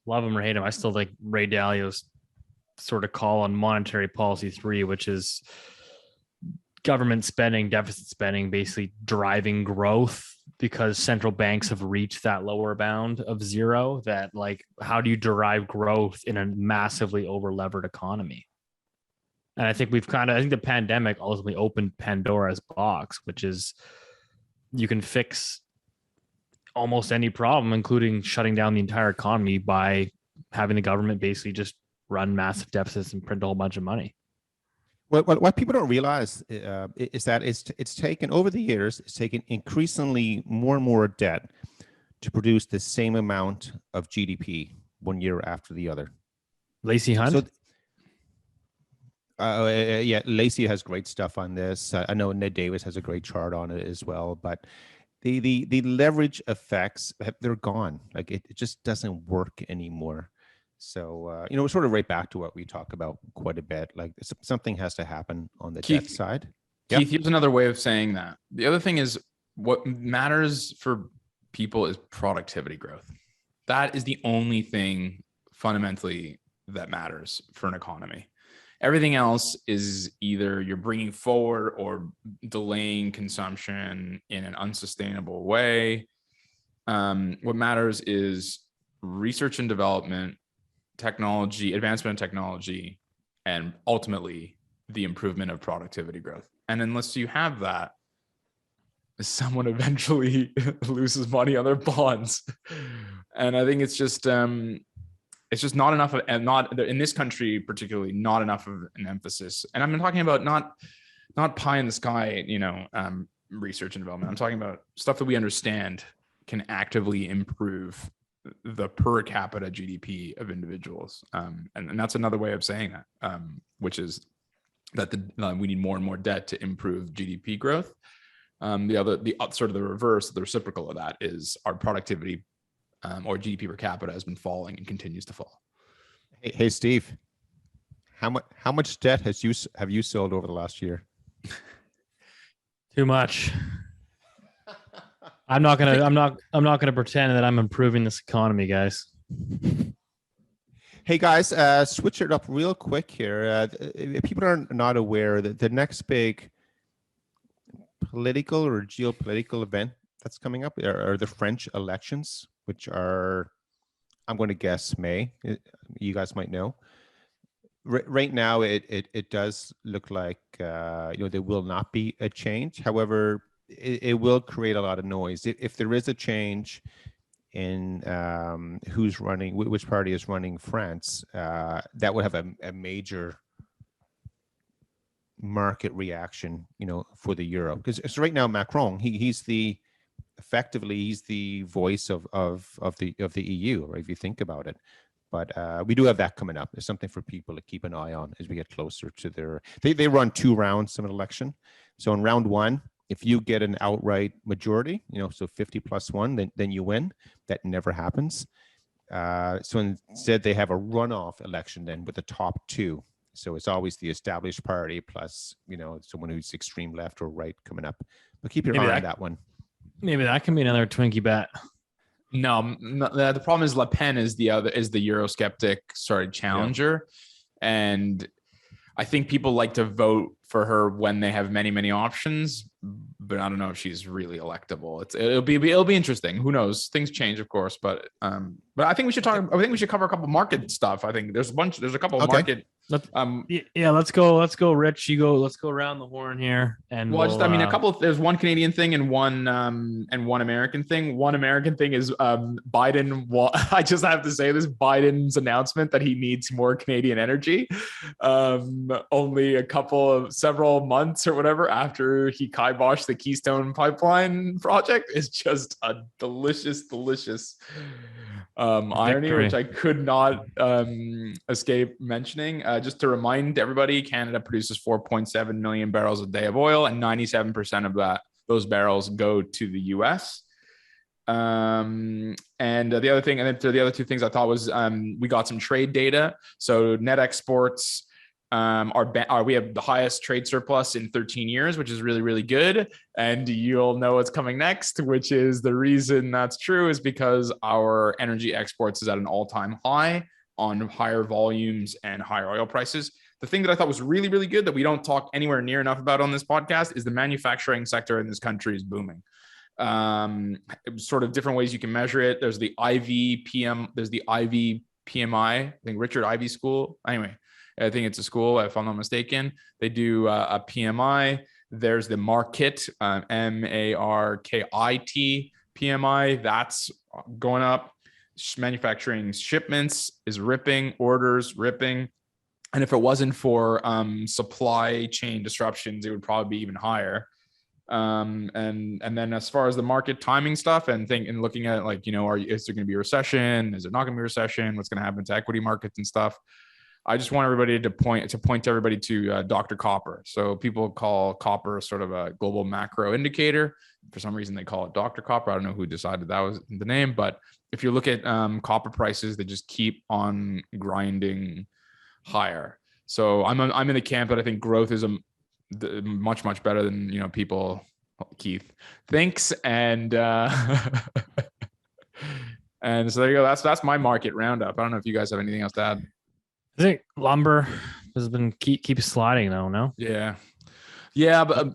A: love him or hate him, I still think Ray Dalio's sort of call on monetary policy 3, which is government spending, deficit spending, basically driving growth because central banks have reached that lower bound of 0. That, like, how do you derive growth in a massively over-levered economy? And I think I think the pandemic ultimately opened Pandora's box, which is you can fix almost any problem, including shutting down the entire economy, by having the government basically just run massive deficits and print a whole bunch of money.
F: What people don't realize is that it's taken over the years, it's taken increasingly more and more debt to produce the same amount of GDP 1 year after the other.
A: Lacey Hunt?
F: So, yeah, Lacey has great stuff on this. I know Ned Davis has a great chart on it as well, but the leverage effects, they're gone. Like it just doesn't work anymore. So, we're sort of right back to what we talk about quite a bit. Like something has to happen on the debt side.
D: Keith, here's another way of saying that. The other thing is, what matters for people is productivity growth. That is the only thing fundamentally that matters for an economy. Everything else is either you're bringing forward or delaying consumption in an unsustainable way. What matters is research and development, technology, advancement in technology, and ultimately the improvement of productivity growth. And unless you have that, someone eventually loses money on their bonds. And I think it's just not enough of, and not in this country particularly, not enough of an emphasis. And I'm talking about not pie in the sky, research and development. I'm talking about stuff that we understand can actively improve the per capita GDP of individuals. And that's another way of saying that, which is that we need more and more debt to improve GDP growth. The sort of the reverse, the reciprocal of that is our productivity or GDP per capita has been falling and continues to fall.
F: Hey Steve, how much debt have you sold over the last year?
A: Too much. I'm not gonna pretend that I'm improving this economy, guys.
F: Hey guys, switch it up real quick here. If people are not aware that the next big political or geopolitical event that's coming up are the French elections, which are, I'm going to guess, May. You guys might know. Right now, it does look like there will not be a change. However, it will create a lot of noise if there is a change in who's running, which party is running France. That would have a major market reaction, for the euro. Because right now, Macron, he's the voice of the EU, right? If you think about it. But we do have that coming up. There's something for people to keep an eye on as we get closer to they run 2 rounds of an election. So in round 1, if you get an outright majority, so 50 plus 1, then you win. That never happens. So instead, they have a runoff election then with the top 2. So it's always the established party plus, someone who's extreme left or right coming up. But keep your eye on that one. Maybe
A: that can be another Twinkie bet.
D: No, the problem is Le Pen is the Eurosceptic challenger. Yeah. And I think people like to vote for her when they have many, many options, but I don't know if she's really electable. It'll be interesting. Who knows? Things change, of course, but I think we should talk. I think we should cover a couple market stuff. I think there's a couple of market.
A: Let's go, Rich. Let's go around the horn here. And
D: there's one Canadian thing and one American thing. One American thing is Biden. I just have to say this: Biden's announcement that he needs more Canadian energy. Only several months or whatever after he kiboshed the Keystone Pipeline project is just a delicious irony, which I could not escape mentioning. Just to remind everybody, Canada produces 4.7 million barrels a day of oil, and 97% of those barrels go to the U.S. And the other thing, and then the other 2 things I thought was we got some trade data. So net exports we have the highest trade surplus in 13 years, which is really, really good. And you'll know what's coming next, which is the reason that's true is because our energy exports is at an all-time high on higher volumes and higher oil prices. The thing that I thought was really, really good that we don't talk anywhere near enough about on this podcast is the manufacturing sector in this country is booming. Sort of different ways you can measure it. There's the IVPM, there's the IVPMI, I think Richard Ivy School. Anyway, I think it's a school, if I'm not mistaken. They do a PMI. There's the market, MARKIT PMI. That's going up. Manufacturing shipments is ripping, orders ripping. And if it wasn't for supply chain disruptions, it would probably be even higher. And then as far as the market timing stuff and looking at is there going to be a recession? Is it not going to be a recession? What's going to happen to equity markets and stuff? I just want everybody to point everybody to Dr. Copper. So people call copper sort of a global macro indicator. For some reason, they call it Dr. Copper. I don't know who decided that was the name, but if you look at copper prices, they just keep on grinding higher. So I'm in the camp that I think growth is much, much better than people, Keith, thinks. And and so there you go. That's my market roundup. I don't know if you guys have anything else to add.
A: I think lumber has been keep sliding though. No.
D: Yeah, but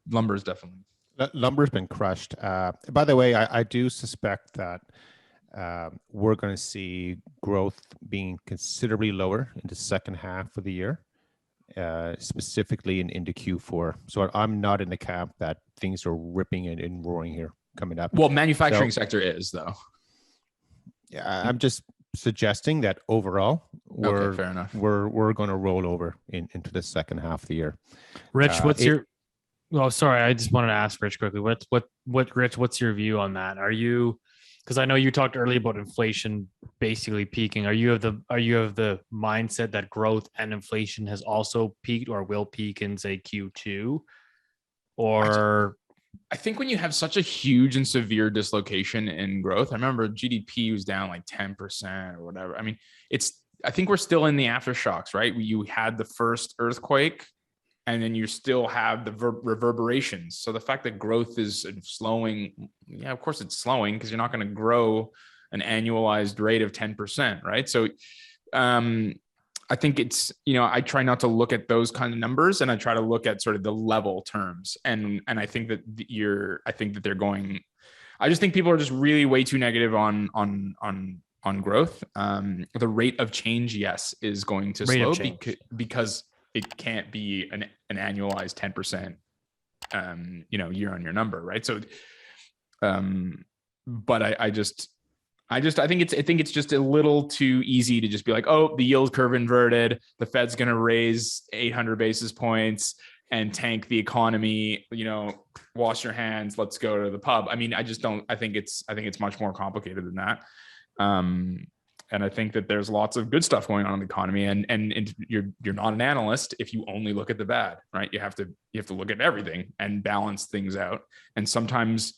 D: lumber is definitely.
F: Lumber's been crushed. By the way, I do suspect that we're going to see growth being considerably lower in the second half of the year, specifically into Q4. So I'm not in the camp that things are ripping and roaring here coming up.
D: Well, manufacturing sector is though.
F: Yeah, I'm just suggesting that overall
D: fair enough.
F: We're going to roll over into the second half of the year.
A: Rich, what's your? Oh, sorry, I just wanted to ask Rich quickly. Rich, what's your view on that? Are you? Because I know you talked earlier about inflation basically peaking. Are you of the mindset that growth and inflation has also peaked or will peak in say Q2? Or
D: I think when you have such a huge and severe dislocation in growth, I remember GDP was down like 10% or whatever. I mean, I think we're still in the aftershocks, right? You had the first earthquake and then you still have the reverberations. So the fact that growth is slowing, yeah, of course it's slowing because you're not going to grow an annualized rate of 10%, right? So I think it's, I try not to look at those kind of numbers, and I try to look at sort of the level terms. And I think that they're going, I just think people are just really way too negative on growth. The rate of change, yes, is going to slow because it can't be an annualized 10%, year on year number. Right. So, but I think it's just a little too easy to just be like, oh, the yield curve inverted, the Fed's going to raise 800 basis points and tank the economy, wash your hands, let's go to the pub. I mean, I think it's much more complicated than that. And I think that there's lots of good stuff going on in the economy, and you're not an analyst if you only look at the bad, right? You have to look at everything and balance things out. And sometimes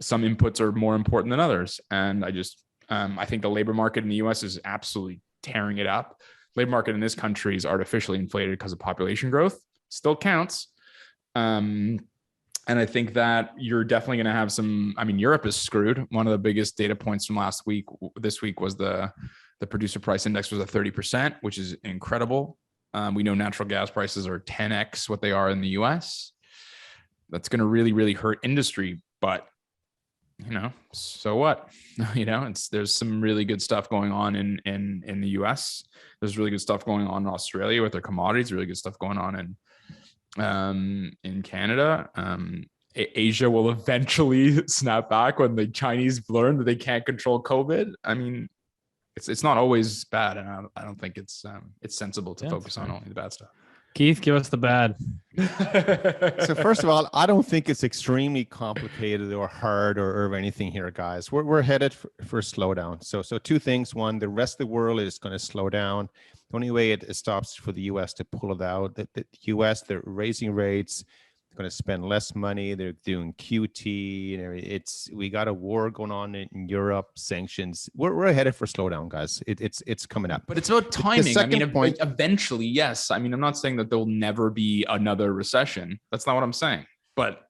D: some inputs are more important than others. And I think the labor market in the US is absolutely tearing it up. Labor market in this country is artificially inflated because of population growth. Still counts. And I think that you're definitely going to have Europe is screwed. One of the biggest data points from this week was the producer price index was at 30%, which is incredible. We know natural gas prices are 10x what they are in the US. That's going to really, really hurt industry, but so what? There's some really good stuff going on in the US. There's really good stuff going on in Australia with their commodities, really good stuff going on in Canada. Asia will eventually snap back when the Chinese learn that they can't control COVID. I mean, it's not always bad, and I don't think it's sensible to focus on only the bad stuff.
A: Keith, give us the bad.
F: So first of all, I don't think it's extremely complicated or hard or anything here, guys. We're headed for a slowdown. So two things. One, the rest of the world is going to slow down. The only way it stops for the U.S. to pull it out. The U.S., they're raising rates. They're going to spend less money. They're doing QT. We got a war going on in Europe. Sanctions. We're headed for slowdown, guys. It's coming up.
D: But it's about timing. Eventually, yes. I'm not saying that there'll never be another recession. That's not what I'm saying. But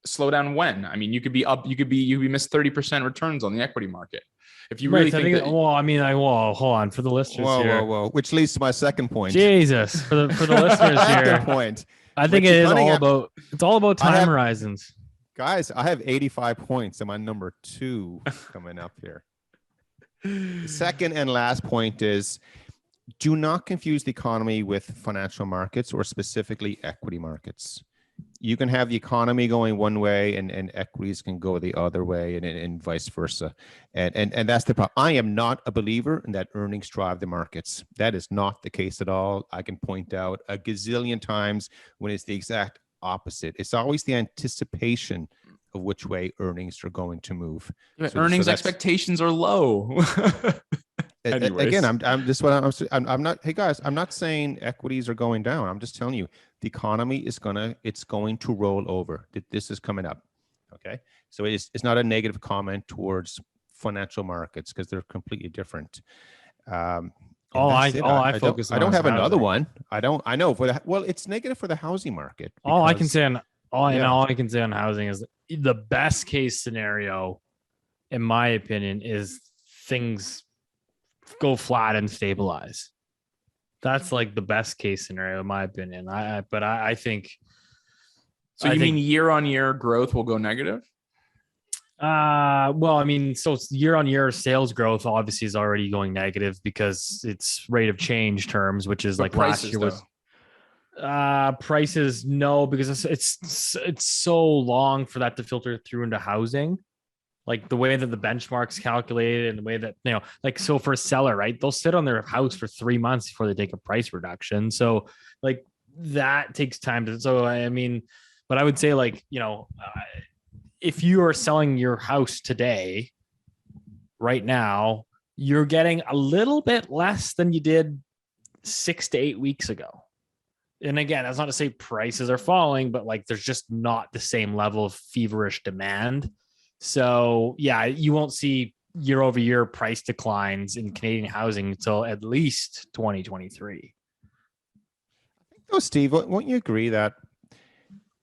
D: slow down when? You could be up. You could miss 30% returns on the equity market. If you really think that,
A: hold on for the listeners here.
F: Whoa. Which leads to my second point.
A: Jesus, for the listeners here.
F: Point.
A: I think it's all about time horizons.
F: Guys, I have 85 points. I'm on number 2 coming up here. The second and last point is, do not confuse the economy with financial markets or specifically equity markets. You can have the economy going one way and equities can go the other way and vice versa. And that's the problem. I am not a believer in that earnings drive the markets. That is not the case at all. I can point out a gazillion times when it's the exact opposite. It's always the anticipation of which way earnings are going to move.
D: Earnings expectations are low.
F: Again, I'm not. Hey guys, I'm not saying equities are going down. I'm just telling you the economy is going to roll over. This is coming up. Okay, so it's not a negative comment towards financial markets because they're completely different.
A: All I focus on.
F: I don't have another one. I know it's negative for the housing market.
A: All I can say on housing is the best case scenario, in my opinion, is things go flat and stabilize. That's like the best case scenario, in my opinion. I think.
D: So you mean year on year growth will go negative?
A: So year on year sales growth obviously is already going negative because it's rate of change terms, which is like last year was. Prices, no, because it's so long for that to filter through into housing. Like the way that the benchmark's calculated and the way that, so for a seller, right, they'll sit on their house for 3 months before they take a price reduction. So like that takes time to, but I would say if you are selling your house today, right now, you're getting a little bit less than you did 6 to 8 weeks ago. And again, that's not to say prices are falling, but there's just not the same level of feverish demand. So yeah, you won't see year over year price declines in Canadian housing until at least 2023.
F: Oh, Steve, won't you agree that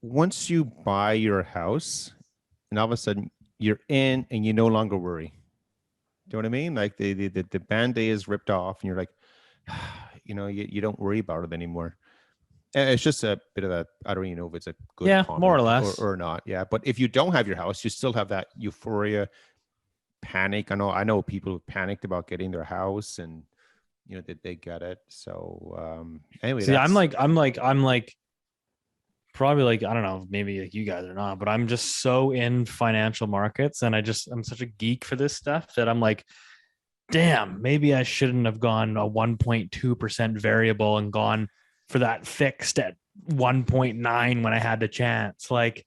F: once you buy your house and all of a sudden you're in and you no longer worry? Do you know what I mean? Like the Band-Aid is ripped off and you're like, you don't worry about it anymore. And it's just a bit of a, I don't even know if it's a good
A: Yeah,
F: comment
A: more or less.
F: or not. Yeah. But if you don't have your house, you still have that euphoria, panic. I know people who panicked about getting their house and, that they get it. So anyway,
A: See, I'm like probably like, I don't know, maybe like you guys are not, but I'm just so in financial markets and I'm such a geek for this stuff that I'm like, damn, maybe I shouldn't have gone a 1.2% variable and gone for that fixed at 1.9 when I had the chance. Like,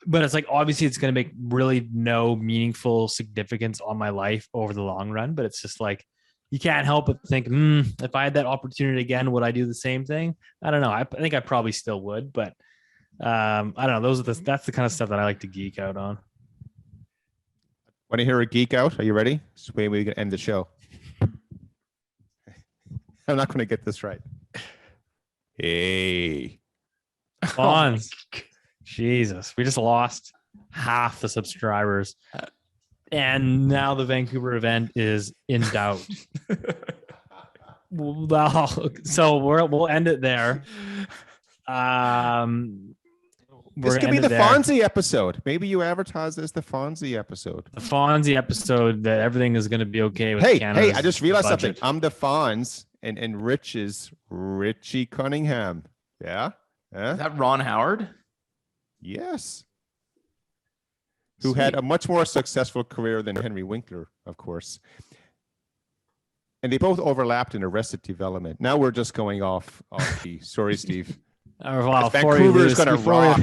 A: but it's like, obviously it's going to make really no meaningful significance on my life over the long run. But it's just like, you can't help but think, if I had that opportunity again, would I do the same thing? I don't know. I think I probably still would, but I don't know. That's the kind of stuff that I like to geek out on.
F: Want to hear a geek out? Are you ready? This is the way we can end the show. I'm not going to get this right. Hey.
A: Fonz. Jesus. We just lost half the subscribers. And now the Vancouver event is in doubt. Well, so we'll end it there.
F: This could be the Fonzie episode. Maybe you advertise as the Fonzie episode.
A: The Fonzie episode that everything is going to be okay with.
F: Hey, I just realized something. I'm the Fonz and Rich is Richie Cunningham. Yeah?
D: Is that Ron Howard?
F: Yes. Who had a much more successful career than Henry Winkler, of course. And they both overlapped in Arrested Development. Now we're just going off the sorry, Steve.
A: Well,
F: Vancouver is going to rock.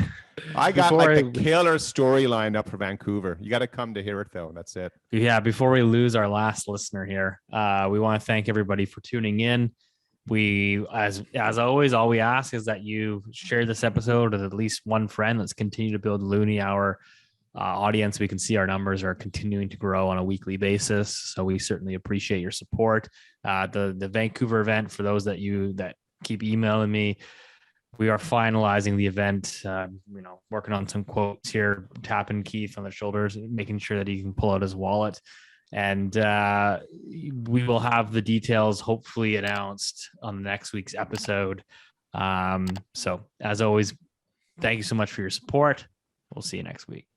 F: I got the killer storyline up for Vancouver. You got to come to hear it, though. That's it.
A: Yeah, before we lose our last listener here, we want to thank everybody for tuning in. We, as always, all we ask is that you share this episode with at least one friend. Let's continue to build Loonie Hour audience. We can see our numbers are continuing to grow on a weekly basis, so we certainly appreciate your support. The Vancouver event, for those that keep emailing me, we are finalizing the event, working on some quotes here, tapping Keith on the shoulders, making sure that he can pull out his wallet. And we will have the details hopefully announced on the next week's episode. So as always, thank you so much for your support. We'll see you next week.